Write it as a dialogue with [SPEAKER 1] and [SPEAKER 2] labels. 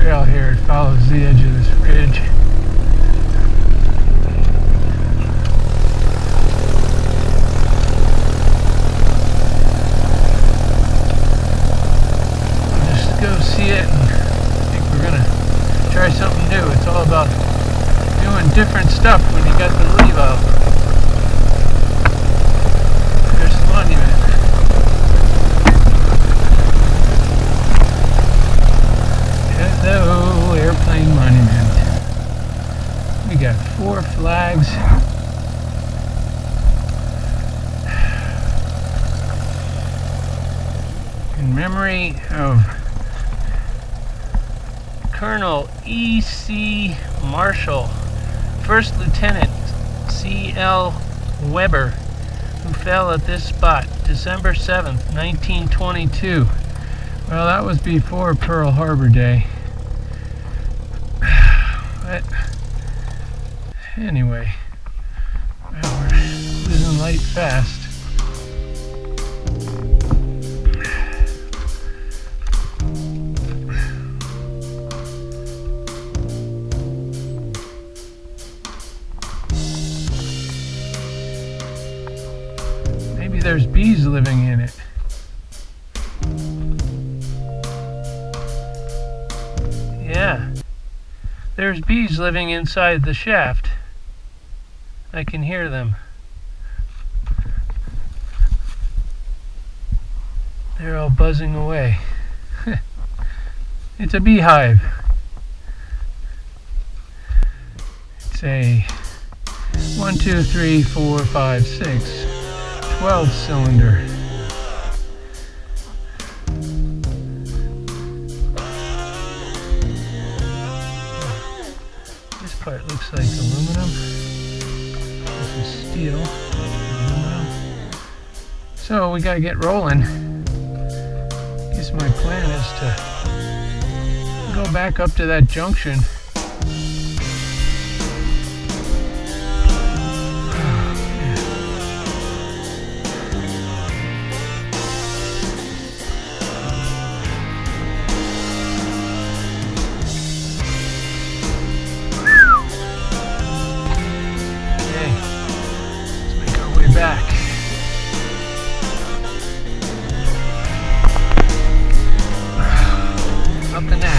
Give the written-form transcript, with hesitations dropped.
[SPEAKER 1] trail here. It follows the edge of this ridge. Just go see it, and I think we're gonna try something new. It's all about doing different stuff when you got the Levo. There's the monument. Hello, airplane monument. We got 4 flags. In memory of Colonel E.C. Marshall, First Lieutenant C.L. Weber, who fell at this spot December 7th, 1922. Well, that was before Pearl Harbor Day. But anyway, well, we're losing light fast. Maybe there's bees living in it. Yeah, there's bees living inside the shaft. I can hear them. They're all buzzing away. It's a beehive. It's a 1, 2, 3, 4, 5, 6, 12 cylinder. This part looks like aluminum. This is steel, aluminum. So we gotta get rolling. Guess my plan is to go back up to that junction. Back. Up and out.